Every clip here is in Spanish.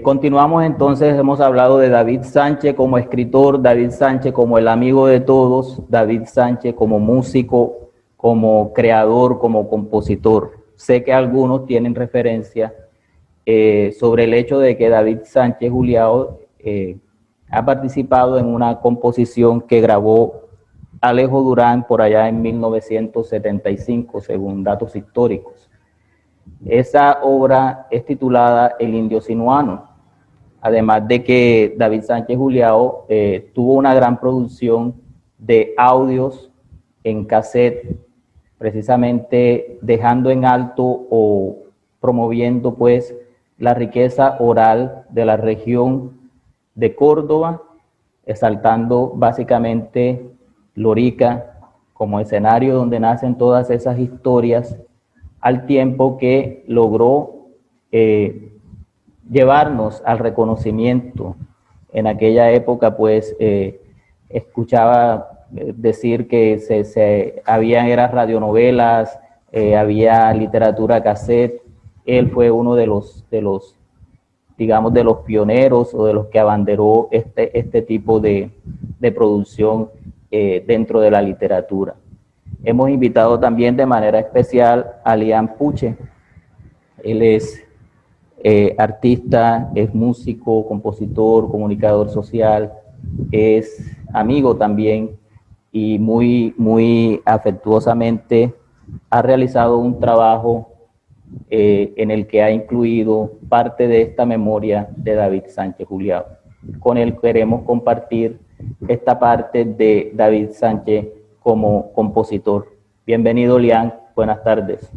Continuamos entonces, hemos hablado de David Sánchez como escritor, David Sánchez como el amigo de todos, David Sánchez como músico, como creador, como compositor. Sé que algunos tienen referencia sobre el hecho de que David Sánchez Juliao ha participado en una composición que grabó Alejo Durán por allá en 1975, según datos históricos. Esa obra es titulada El Indio Sinuano, además de que David Sánchez Juliao tuvo una gran producción de audios en cassette, precisamente dejando en alto o promoviendo pues la riqueza oral de la región de Córdoba, exaltando básicamente Lorica como escenario donde nacen todas esas historias, al tiempo que logró llevarnos al reconocimiento. En aquella época pues escuchaba decir que habían eran radionovelas, había literatura cassette. Él fue uno de los digamos, de los pioneros o de los que abanderó este tipo de producción dentro de la literatura. Hemos invitado también de manera especial a Lian Puche. Él es artista, es músico, compositor, comunicador social, es amigo también y muy afectuosamente ha realizado un trabajo en el que ha incluido parte de esta memoria de David Sánchez Juliao. Con él queremos compartir esta parte de David Sánchez como compositor. Bienvenido, Lian, buenas tardes.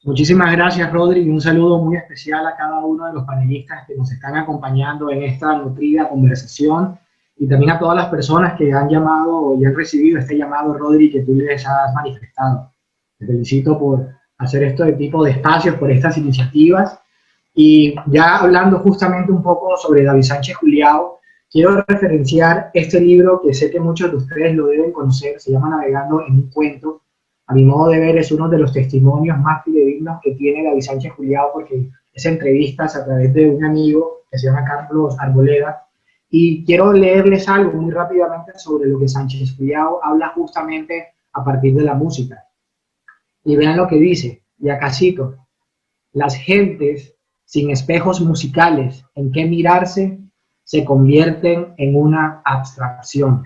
Muchísimas gracias, Rodri, y un saludo muy especial a cada uno de los panelistas que nos están acompañando en esta nutrida conversación y también a todas las personas que han llamado y han recibido este llamado, Rodri, que tú les has manifestado. Te felicito por hacer este tipo de espacios, por estas iniciativas. Y ya hablando justamente un poco sobre David Sánchez Juliao, quiero referenciar este libro que sé que muchos de ustedes lo deben conocer, se llama Navegando en un cuento. A mi modo de ver es uno de los testimonios más fidedignos que tiene David Sánchez Juliao, porque es entrevistas a través de un amigo que se llama Carlos Arboleda. Y quiero leerles algo muy rápidamente sobre lo que Sánchez Juliao habla justamente a partir de la música. Y vean lo que dice, y acá cito: las gentes sin espejos musicales en que mirarse se convierten en una abstracción.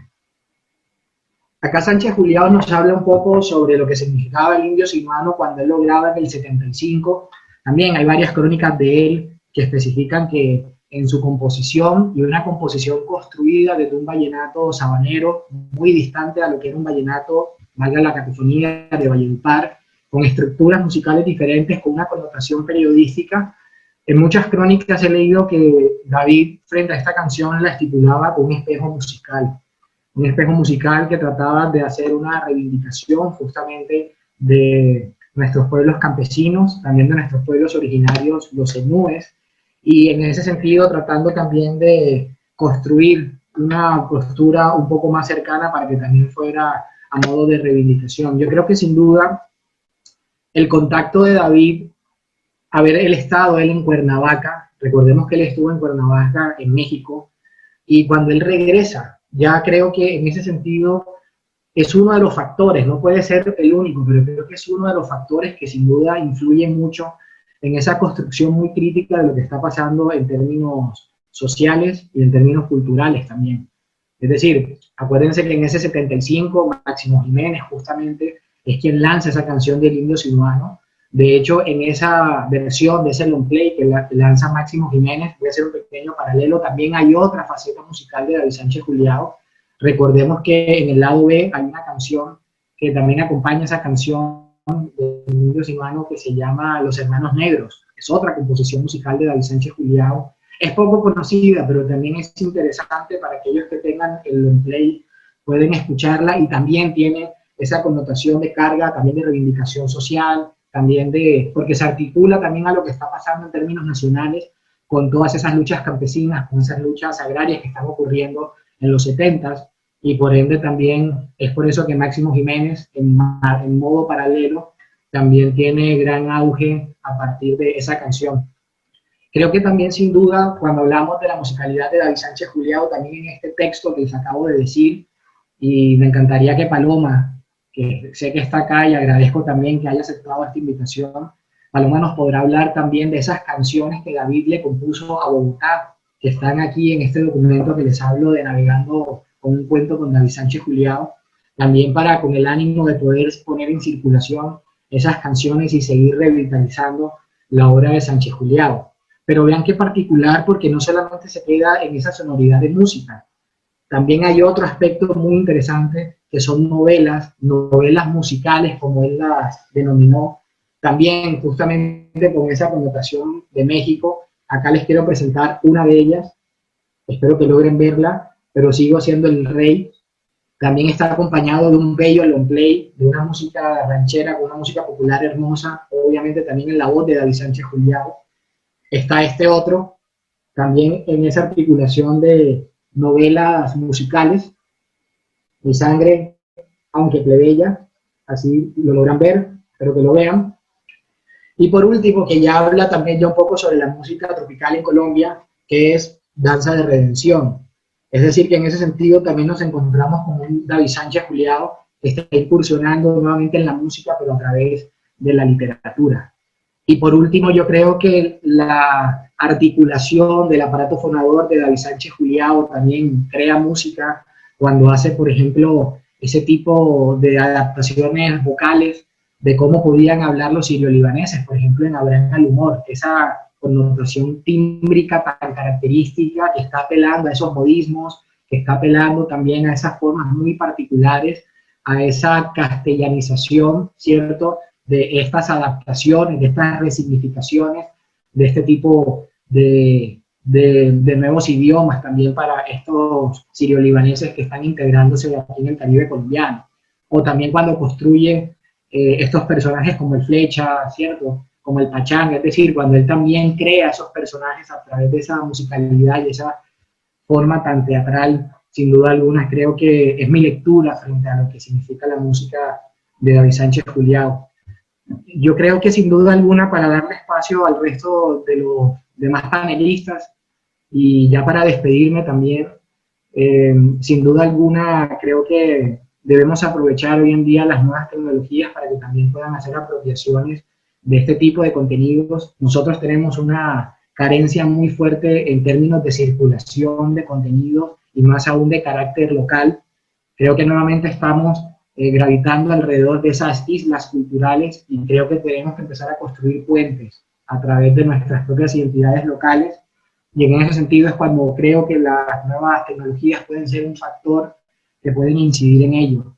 Acá Sánchez Juliao nos habla un poco sobre lo que significaba el indio sinuano cuando él lo graba en el 75. También hay varias crónicas de él que especifican que en su composición, y una composición construida desde un vallenato sabanero muy distante a lo que era un vallenato, valga la cacofonía, de Valledupar, con estructuras musicales diferentes, con una connotación periodística. En muchas crónicas he leído que David, frente a esta canción, la estipulaba con un espejo musical que trataba de hacer una reivindicación justamente de nuestros pueblos campesinos, también de nuestros pueblos originarios, los enúes, y en ese sentido tratando también de construir una postura un poco más cercana para que también fuera a modo de reivindicación. Yo creo que sin duda el contacto de David, haber él estado él en Cuernavaca, recordemos que él estuvo en Cuernavaca, en México, y cuando él regresa, ya creo que en ese sentido es uno de los factores, no puede ser el único, pero creo que es uno de los factores que sin duda influye mucho en esa construcción muy crítica de lo que está pasando en términos sociales y en términos culturales también. Es decir, acuérdense que en ese 75 Máximo Jiménez justamente es quien lanza esa canción del Indio Sinuano. De hecho, en esa versión de ese long play que lanza Máximo Jiménez, voy a hacer un pequeño paralelo, también hay otra faceta musical de David Sánchez Juliao. Recordemos que en el lado B hay una canción que también acompaña esa canción del Indio Sinuano que se llama Los Hermanos Negros. Es otra composición musical de David Sánchez Juliao. Es poco conocida, pero también es interesante para aquellos que tengan el long play, pueden escucharla, y también tiene esa connotación de carga, también de reivindicación social, también porque se articula también a lo que está pasando en términos nacionales con todas esas luchas campesinas, con esas luchas agrarias que están ocurriendo en los 70s, y por ende también es por eso que Máximo Jiménez, en modo paralelo, también tiene gran auge a partir de esa canción. Creo que también, sin duda, cuando hablamos de la musicalidad de David Sánchez Juliao, también en este texto que les acabo de decir, y me encantaría que Paloma, que sé que está acá y agradezco también que haya aceptado esta invitación, Paloma nos podrá hablar también de esas canciones que David le compuso a Bogotá, que están aquí en este documento que les hablo de Navegando con un cuento con David Sánchez Juliao, también para con el ánimo de poder poner en circulación esas canciones y seguir revitalizando la obra de Sánchez Juliao. Pero vean qué particular, porque no solamente se queda en esa sonoridad de música, también hay otro aspecto muy interesante que son novelas musicales, como él las denominó, también justamente con esa connotación de México. Acá les quiero presentar una de ellas, espero que logren verla, pero sigo siendo el rey. También está acompañado de un bello long play, de una música ranchera, con una música popular hermosa, obviamente también en la voz de David Sánchez Juliao. Está este otro, también en esa articulación de novelas musicales, Mi sangre, aunque plebeya, así lo logran ver, espero que lo vean. Y por último, que ya habla también ya un poco sobre la música tropical en Colombia, que es Danza de Redención. Es decir, que en ese sentido también nos encontramos con un David Sánchez Juliao que está incursionando nuevamente en la música, pero a través de la literatura. Y por último, yo creo que la articulación del aparato fonador de David Sánchez Juliao también crea música cuando hace, por ejemplo, ese tipo de adaptaciones vocales de cómo podían hablar los sirio-libaneses, por ejemplo, en Abraham al Humor, esa connotación tímbrica tan característica que está apelando a esos modismos, que está apelando también a esas formas muy particulares, a esa castellanización, ¿cierto?, de estas adaptaciones, de estas resignificaciones, de este tipo de nuevos idiomas también para estos sirio-libaneses que están integrándose aquí en el Caribe colombiano. O también cuando construye estos personajes como el Flecha, ¿cierto?, como el Pachanga, es decir, cuando él también crea esos personajes a través de esa musicalidad y esa forma tan teatral, sin duda alguna, creo que es mi lectura frente a lo que significa la música de David Sánchez Juliao. Yo creo que sin duda alguna, para darle espacio al resto de los demás panelistas y ya para despedirme también, sin duda alguna creo que debemos aprovechar hoy en día las nuevas tecnologías para que también puedan hacer apropiaciones de este tipo de contenidos. Nosotros tenemos una carencia muy fuerte en términos de circulación de contenidos y más aún de carácter local. Creo que nuevamente estamos gravitando alrededor de esas islas culturales y creo que tenemos que empezar a construir puentes a través de nuestras propias identidades locales, y en ese sentido es cuando creo que las nuevas tecnologías pueden ser un factor que pueden incidir en ello.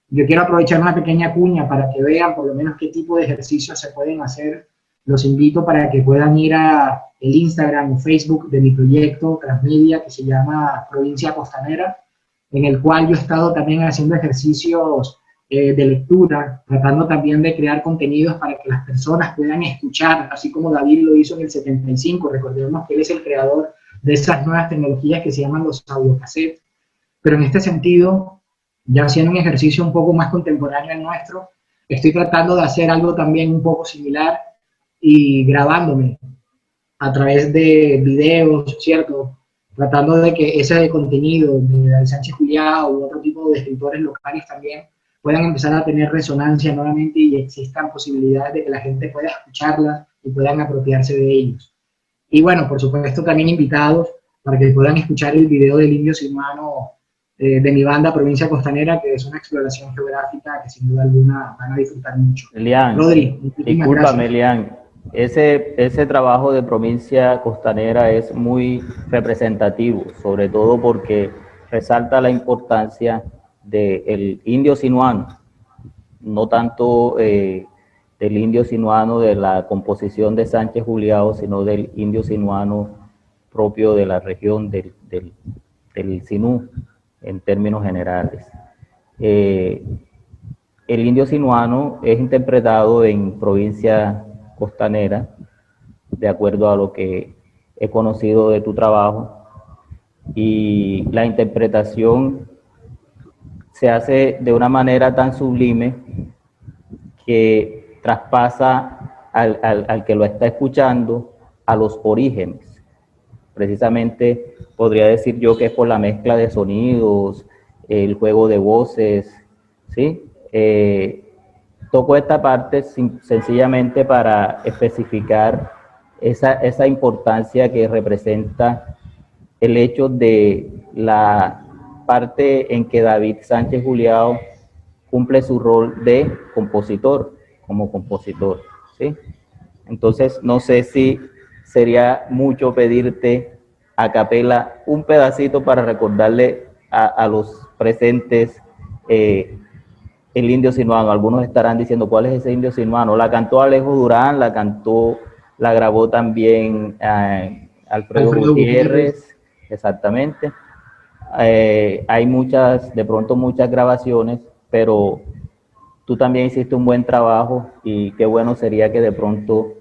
Yo quiero aprovechar una pequeña cuña para que vean por lo menos qué tipo de ejercicios se pueden hacer. Los invito para que puedan ir a el Instagram o Facebook de mi proyecto Transmedia, que se llama Provincia Costanera, en el cual yo he estado también haciendo ejercicios de lectura, tratando también de crear contenidos para que las personas puedan escuchar, así como David lo hizo en el 75. Recordemos que él es el creador de esas nuevas tecnologías que se llaman los audiocassettes, pero en este sentido, ya haciendo un ejercicio un poco más contemporáneo al nuestro, estoy tratando de hacer algo también un poco similar y grabándome a través de videos, ¿cierto?, tratando de que ese contenido de David Sánchez Juliao u otro tipo de escritores locales también puedan empezar a tener resonancia nuevamente y existan posibilidades de que la gente pueda escucharlas y puedan apropiarse de ellos. Y bueno, por supuesto también invitados para que puedan escuchar el video del Indio Sinuano de mi banda Provincia Costanera, que es una exploración geográfica que sin duda alguna van a disfrutar mucho. Elian, Rodri, discúlpame, Elian. Ese trabajo de Provincia Costanera es muy representativo, sobre todo porque resalta la importancia del indio sinuano, no tanto del indio sinuano de la composición de Sánchez Juliao, sino del indio sinuano propio de la región del Sinú, en términos generales. El indio sinuano es interpretado en Provincia Costanera, de acuerdo a lo que he conocido de tu trabajo, y la interpretación se hace de una manera tan sublime que traspasa al que lo está escuchando a los orígenes. Precisamente podría decir yo que es por la mezcla de sonidos, el juego de voces, ¿sí? Toco esta parte sencillamente para especificar esa importancia que representa el hecho de la parte en que David Sánchez Juliao cumple su rol de compositor, como compositor, ¿sí? Entonces, no sé si sería mucho pedirte a capela un pedacito para recordarle a los presentes el indio sinuano. Algunos estarán diciendo, ¿cuál es ese indio sinuano? La cantó Alejo Durán, la grabó también Alfredo Gutiérrez, exactamente. Hay de pronto muchas grabaciones, pero tú también hiciste un buen trabajo y qué bueno sería que de pronto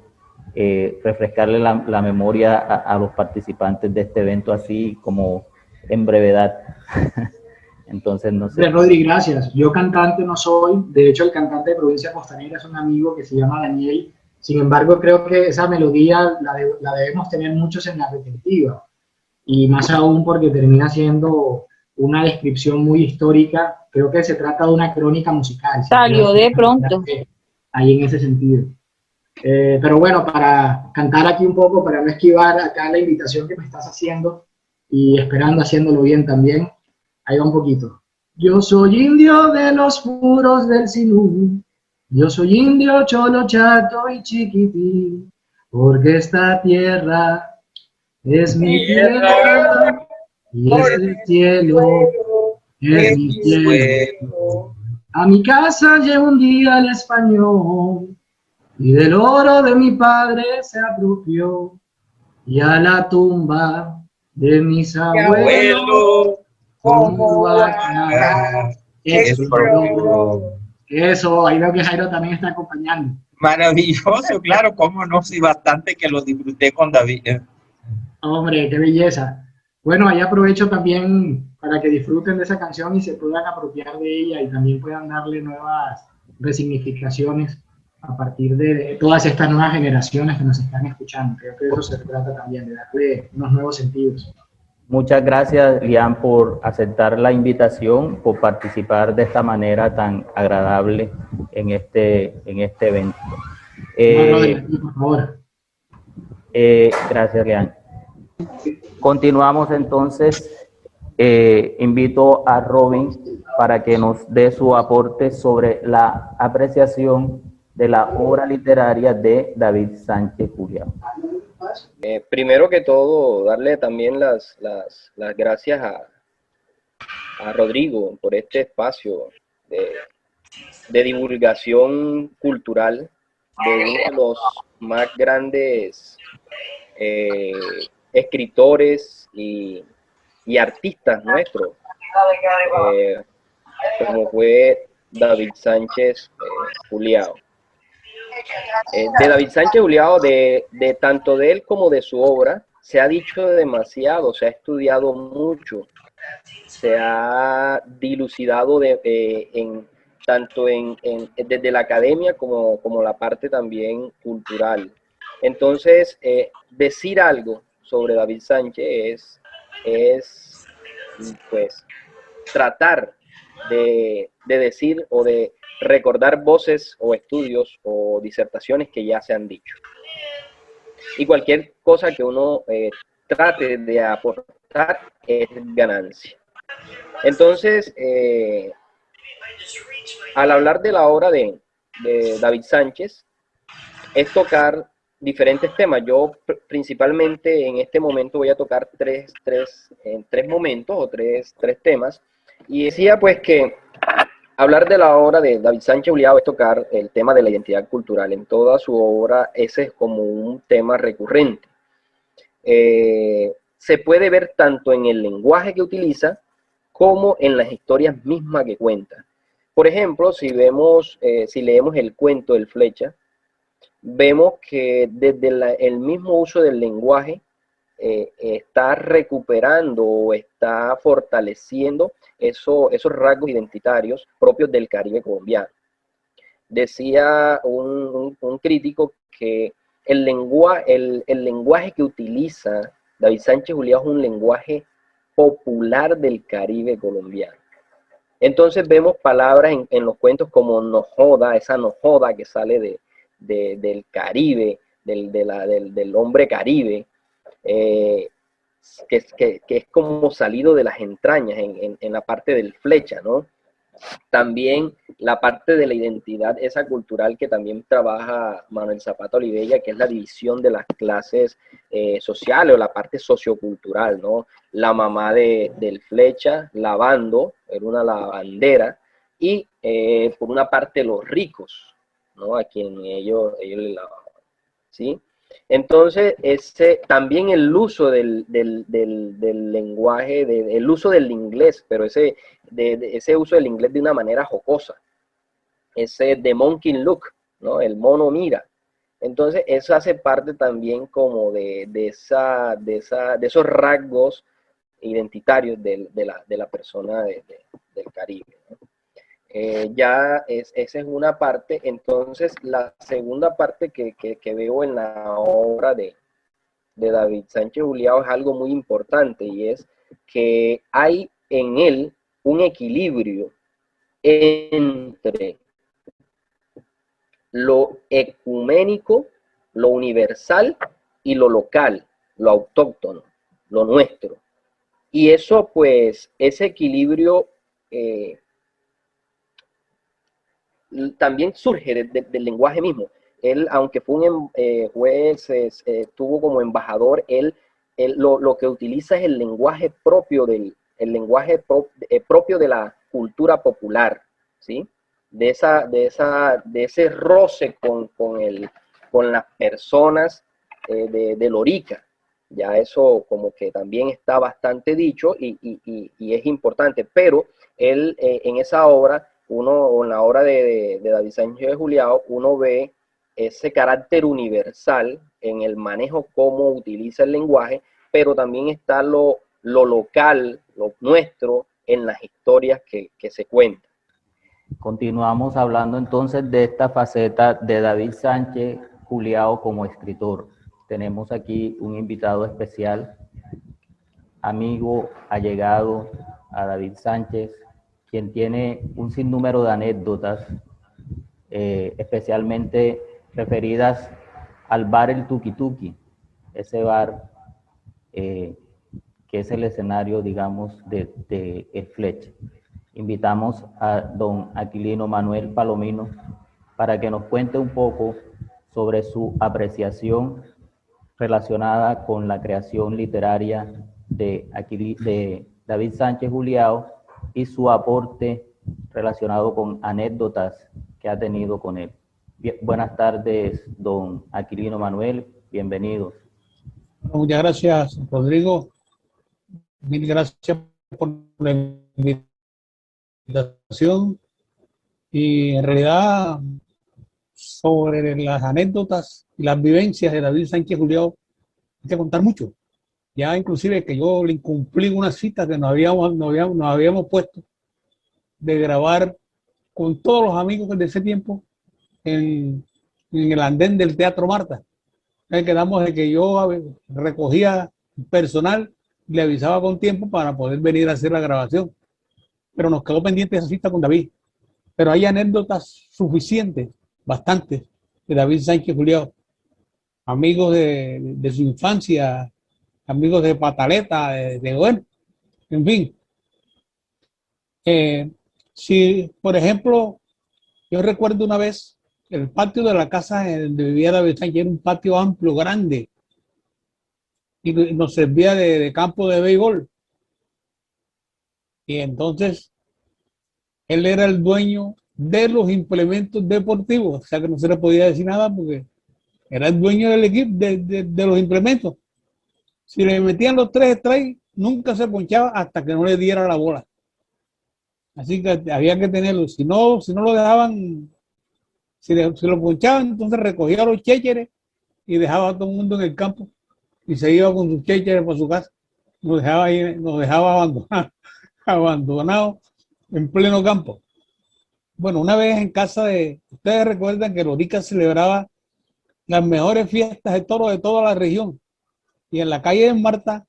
refrescarle la memoria a los participantes de este evento así como en brevedad. Entonces, no sé. Rodri, gracias. Yo cantante no soy. De hecho, el cantante de Provincia Costanera es un amigo que se llama Daniel. Sin embargo, creo que esa melodía la debemos tener muchos en la retentiva. Y más aún porque termina siendo una descripción muy histórica. Creo que se trata de una crónica musical. Salió de pronto. Ahí en ese sentido. Pero bueno, para cantar aquí un poco, para no esquivar acá la invitación que me estás haciendo y esperando haciéndolo bien también, ahí va un poquito. Yo soy indio de los puros del Sinú, yo soy indio cholo, chato y chiquitín, porque esta tierra es mi tierra y este cielo es mi cielo. A mi casa llegó un día el español y del oro de mi padre se apropió, y a la tumba de mis abuelos, como vaca, eso, ahí veo que Jairo también está acompañando. Maravilloso, claro, cómo no, sí, bastante que lo disfruté con David. Hombre, qué belleza. Bueno, ahí aprovecho también para que disfruten de esa canción y se puedan apropiar de ella y también puedan darle nuevas resignificaciones a partir de todas estas nuevas generaciones que nos están escuchando. Creo que de eso se trata también, de darle unos nuevos sentidos. Muchas gracias, Lian, por aceptar la invitación, por participar de esta manera tan agradable en este evento. Por favor. Gracias, Lian. Continuamos entonces. Invito a Robin para que nos dé su aporte sobre la apreciación de la obra literaria de David Sánchez Juliao. Primero que todo, darle también las gracias a Rodrigo por este espacio de divulgación cultural de uno de los más grandes escritores y artistas nuestros, como fue David Sánchez Juliao. De David Sánchez Juliao, de tanto de él como de su obra, se ha dicho demasiado, se ha estudiado mucho, se ha dilucidado tanto desde la academia como la parte también cultural. Entonces, decir algo sobre David Sánchez es pues tratar de decir o de recordar voces o estudios o disertaciones que ya se han dicho. Y cualquier cosa que uno trate de aportar es ganancia. Entonces, al hablar de la obra de David Sánchez, es tocar diferentes temas. Yo principalmente en este momento voy a tocar tres momentos o tres temas. Y decía pues que hablar de la obra de David Sánchez Juliao es tocar el tema de la identidad cultural. En toda su obra ese es como un tema recurrente. Se puede ver tanto en el lenguaje que utiliza como en las historias mismas que cuenta. Por ejemplo, si leemos el cuento del Flecha, vemos que desde el mismo uso del lenguaje está recuperando o está fortaleciendo esos rasgos identitarios propios del Caribe colombiano. decía un crítico que el lenguaje que utiliza David Sánchez Juliao es un lenguaje popular del Caribe colombiano. Entonces vemos palabras en los cuentos como no joda, esa no joda que sale del Caribe, del hombre Caribe, que es como salido de las entrañas en la parte del Flecha, ¿no? También la parte de la identidad, esa cultural que también trabaja Manuel Zapata Olivella, que es la división de las clases sociales o la parte sociocultural, ¿no? La mamá del Flecha lavando, era una lavandera, y por una parte los ricos, ¿no? A quien ellos le lavaban, ¿sí? Entonces, también el uso del lenguaje, el uso del inglés, pero ese uso del inglés de una manera jocosa, ese the monkey look, ¿no? El mono mira. Entonces, eso hace parte también como de esos rasgos identitarios de la persona del Caribe, ¿no? Esa es una parte. Entonces, la segunda parte que veo en la obra de David Sánchez Juliao es algo muy importante, y es que hay en él un equilibrio entre lo ecuménico, lo universal y lo local, lo autóctono, lo nuestro. Y eso, pues, ese equilibrio también surge del lenguaje mismo. Él, aunque fue un juez, estuvo como embajador, él lo que utiliza es el lenguaje propio propio de la cultura popular, ¿sí? De ese roce con las personas de Lorica. Ya eso como que también está bastante dicho y es importante, pero él en esa obra, en la obra de David Sánchez Juliao, uno ve ese carácter universal en el manejo, cómo utiliza el lenguaje, pero también está lo local, lo nuestro, en las historias que se cuentan. Continuamos hablando entonces de esta faceta de David Sánchez Juliao como escritor. Tenemos aquí un invitado especial, amigo allegado a David Sánchez, quien tiene un sinnúmero de anécdotas, especialmente referidas al bar El Tuki Tuki, ese bar que es el escenario, digamos, de El Flecha. Invitamos a don Aquilino Manuel Palomino para que nos cuente un poco sobre su apreciación relacionada con la creación literaria de David Sánchez Juliao y su aporte relacionado con anécdotas que ha tenido con él. Buenas tardes, don Aquilino Manuel, bienvenido. Muchas gracias, Rodrigo. Mil gracias por la invitación. Y en realidad, sobre las anécdotas y las vivencias de David Sánchez Juliao, hay que contar mucho. Ya inclusive que yo le incumplí una cita que nos habíamos puesto de grabar con todos los amigos de ese tiempo en el andén del Teatro Marta. Quedamos de que yo recogía personal y le avisaba con tiempo para poder venir a hacer la grabación. Pero nos quedó pendiente esa cita con David. Pero hay anécdotas suficientes, bastantes, de David Sánchez Juliao. Amigos de su infancia, amigos de pataleta, bueno, en fin. Si, por ejemplo, yo recuerdo una vez, el patio de la casa donde vivía David Sánchez era un patio amplio, grande, y nos servía de campo de béisbol. Y entonces, él era el dueño de los implementos deportivos, o sea que no se le podía decir nada porque era el dueño del equipo, de los implementos. Si le metían los 3 strikes, nunca se ponchaba hasta que no le diera la bola. Así que había que tenerlo. Si no lo dejaban, si lo ponchaban, entonces recogía los chécheres y dejaba a todo el mundo en el campo y se iba con sus chécheres para su casa. Nos dejaba abandonado en pleno campo. Bueno, una vez en casa de, ustedes recuerdan que Lorica celebraba las mejores fiestas de toros de toda la región. Y en la calle de Marta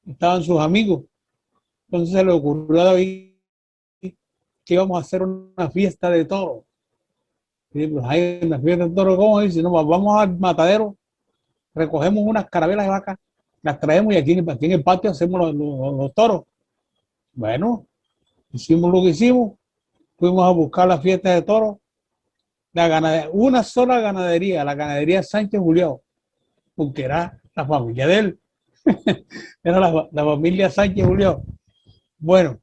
estaban sus amigos. Entonces se le ocurrió a David que íbamos a hacer una fiesta de toros. Y pues hay una fiesta de toros, ¿cómo dice? No, vamos al matadero, recogemos unas carabelas de vaca, las traemos y aquí en el patio hacemos los toros. Bueno, hicimos lo que hicimos, fuimos a buscar la fiesta de toros, una sola ganadería, la ganadería Sánchez Juliao, porque era la familia de él, era la familia Sánchez Juliao. Bueno,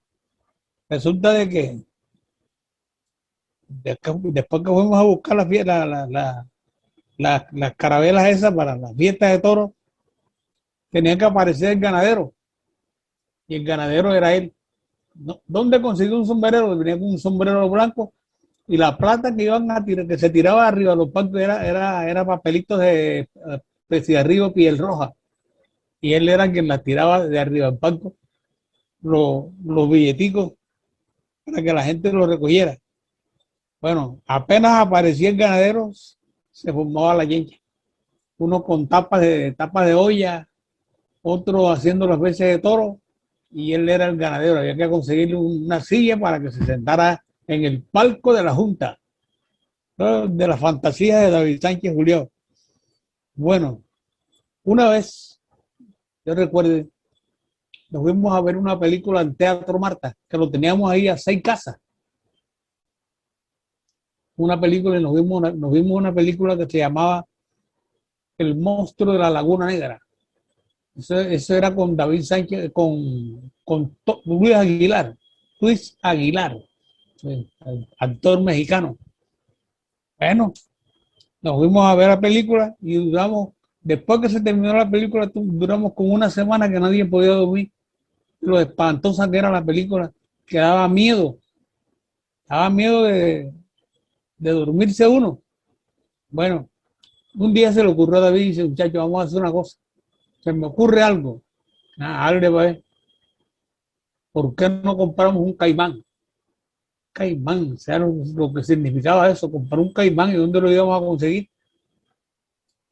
resulta de que después que fuimos a buscar las carabelas esas para las fiestas de toros, tenía que aparecer el ganadero, y el ganadero era él. ¿No? ¿Dónde consiguió un sombrero? Venía con un sombrero blanco y la plata que iban a tirar, que se tiraba arriba de los bancos era papelitos de cigarrillo piel roja, y él era quien las tiraba de arriba del banco, los billeticos, para que la gente los recogiera. Bueno, apenas aparecía el ganadero, se formaba la yencha. Uno con tapas de olla, otro haciendo las veces de toro, y él era el ganadero. Había que conseguirle una silla para que se sentara en el palco de la Junta, ¿no? De la fantasía de David Sánchez Juliao. Bueno, una vez, yo recuerdo, nos fuimos a ver una película en Teatro Marta, que lo teníamos ahí a 6 casas. Una película, y nos vimos una película que se llamaba El monstruo de la Laguna Negra. Eso era con David Sánchez, con Luis Aguilar, actor mexicano. Bueno, nos fuimos a ver la película y duramos, después que se terminó la película, duramos como una semana que nadie podía dormir. Lo espantosa que era la película, que daba miedo de dormirse uno. Bueno, un día se le ocurrió a David y dice, muchachos, vamos a hacer una cosa. Se me ocurre algo. ¿Por qué no compramos un caimán? Caimán, sea lo que significaba eso, comprar un caimán, y dónde lo íbamos a conseguir.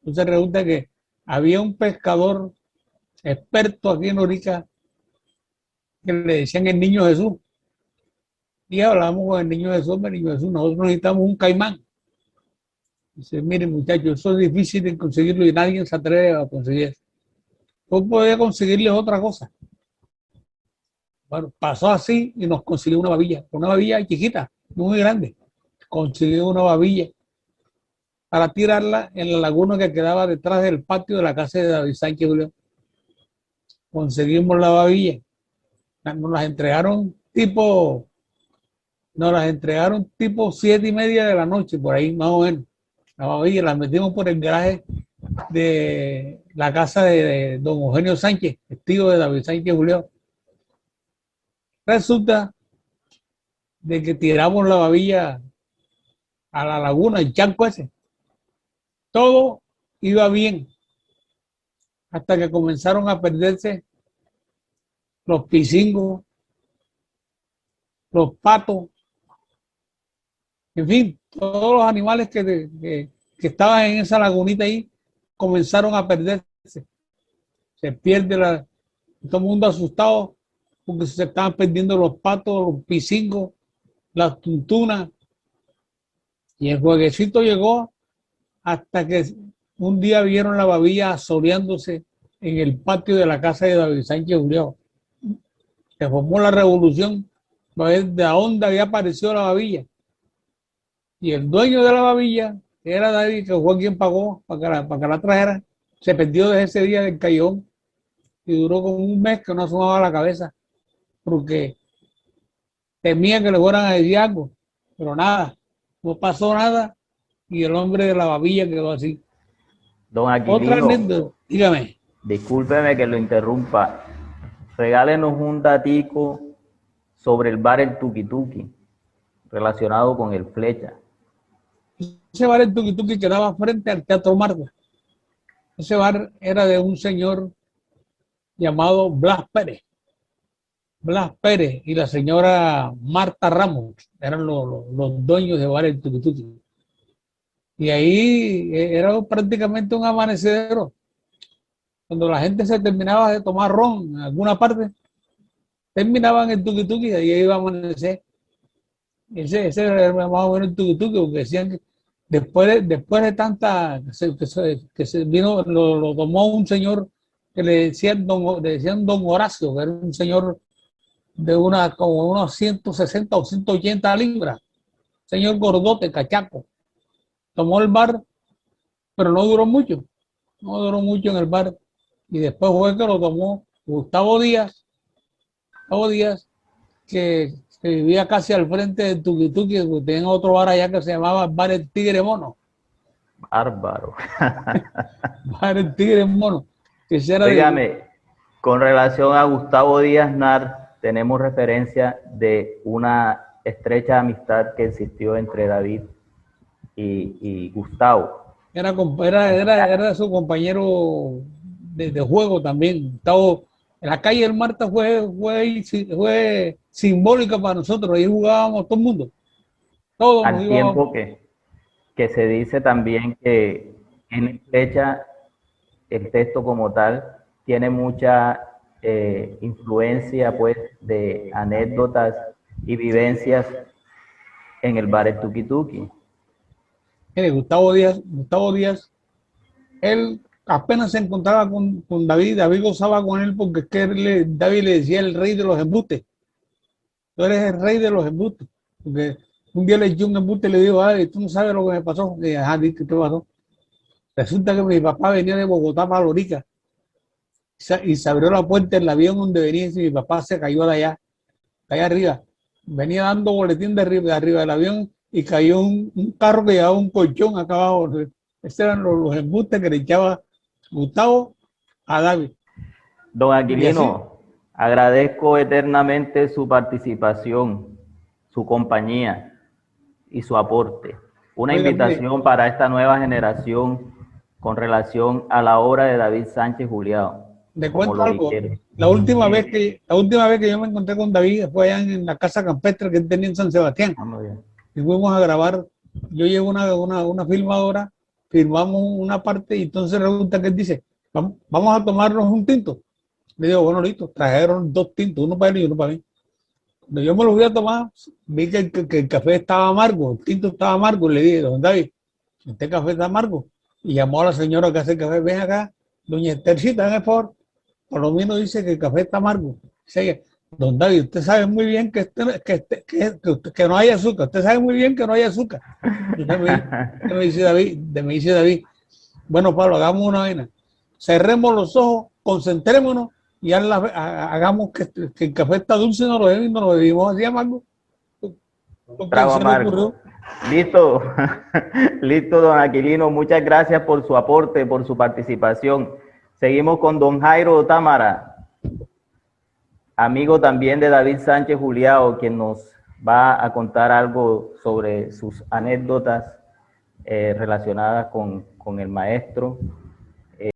Entonces resulta que había un pescador experto aquí en Orica que le decían el Niño Jesús. Y hablamos con el Niño Jesús, nosotros necesitamos un caimán. Dice, miren muchachos, eso es difícil de conseguirlo y nadie se atreve a conseguir eso. Yo podía conseguirles otra cosa. Bueno, pasó así y nos consiguió una babilla chiquita, no muy grande. Consiguió una babilla para tirarla en la laguna que quedaba detrás del patio de la casa de David Sánchez Juliao. Conseguimos la babilla. Nos las entregaron tipo 7:30 de la noche, por ahí más o menos. La babilla la metimos por el garaje de la casa de don Eugenio Sánchez, tío de David Sánchez Juliao. Resulta de que tiramos la babilla a la laguna, el charco ese. Todo iba bien hasta que comenzaron a perderse los pisingos, los patos, en fin, todos los animales que estaban en esa lagunita ahí comenzaron a perderse. Se pierde todo el mundo asustado porque se estaban perdiendo los patos, los pisingos, las tuntunas. Y el jueguecito llegó hasta que un día vieron la babilla asoleándose en el patio de la casa de David Sánchez Juliao. Se formó la revolución para ver de dónde había aparecido la babilla. Y el dueño de la babilla, que era David, que fue quien pagó para que la trajera, se perdió desde ese día del callejón y duró como un mes que no asomaba la cabeza porque temía que le fueran a decir algo, pero nada, no pasó nada y el hombre de la babilla quedó así. Don Otra Aquilino, anécdota, dígame. discúlpeme que lo interrumpa. Regálenos un datico sobre el bar El Tuki Tuki, relacionado con el Flecha. Ese bar El Tuki Tuki quedaba frente al Teatro Marta. Ese bar era de un señor llamado Blas Pérez. Blas Pérez y la señora Marta Ramos, eran los dueños de bares Tuki Tuki. Y ahí era prácticamente un amanecedero. Cuando la gente se terminaba de tomar ron en alguna parte, terminaban el Tuki Tuki y ahí iba a amanecer. Ese era más o menos el Tuki Tuki, porque decían que después de tanta, que se vino, lo tomó un señor que le decían don Horacio, que era un señor de como unos 160 o 180 libras, señor gordote, cachaco. Tomó el bar, pero no duró mucho en el bar. Y después fue que lo tomó Gustavo Díaz, que vivía casi al frente de Tuki Tuki, que tenía otro bar allá que se llamaba Bar El Tigre Mono. Bárbaro. Bar El Tigre Mono. Que Dígame, con relación a Gustavo Díaz Nar, tenemos referencia de una estrecha amistad que existió entre David y Gustavo. Era su compañero de juego también. Gustavo, en la calle del Marta fue simbólica para nosotros. Ahí jugábamos todo el mundo. Todos Al tiempo que se dice también que en Estrecha el texto como tal tiene mucha influencia pues de anécdotas y vivencias en el bar El Tuki Tuki. Mire, Gustavo Díaz, él apenas se encontraba con David gozaba con él porque es que David le decía el rey de los embustes. Tú eres el rey de los embustes. Porque un día le echó un embuste y le dijo, David, tú no sabes lo que me pasó. Y ajá, ¿qué pasó? Resulta que mi papá venía de Bogotá para Lorica y se abrió la puerta del avión donde venía y mi papá se cayó de allá arriba. Venía dando boletín de arriba del avión y cayó un carro que llevaba un colchón acá abajo. Estos eran los embustes que le echaba Gustavo a David. Don Aquilino, agradezco eternamente su participación, su compañía y su aporte. Una invitación para esta nueva generación con relación a la obra de David Sánchez Juliado. Le cuento algo. La última vez que yo me encontré con David fue allá en la casa campestre que él tenía en San Sebastián. Y fuimos a grabar. Yo llevo una filmadora, filmamos una parte y entonces resulta que él dice, vamos a tomarnos un tinto. Le digo, bueno, listo, trajeron 2 tintos, uno para él y uno para mí. Cuando yo me lo fui a tomar, vi que el café estaba amargo, el tinto estaba amargo. Le dije, don David, este café está amargo. Y llamó a la señora que hace el café, ven acá, doña Estercita, ven por lo menos dice que el café está amargo. Dice, don David, usted sabe muy bien que no hay azúcar, usted sabe muy bien que no hay azúcar. Me dice David, bueno, Pablo, hagamos una vaina, cerremos los ojos, concentrémonos y hagamos que el café está dulce, no lo bebimos así amargo. Trago amargo. Listo, listo, don Aquilino, muchas gracias por su aporte, por su participación. Seguimos con don Jairo Támara, amigo también de David Sánchez Juliado, quien nos va a contar algo sobre sus anécdotas relacionadas con el maestro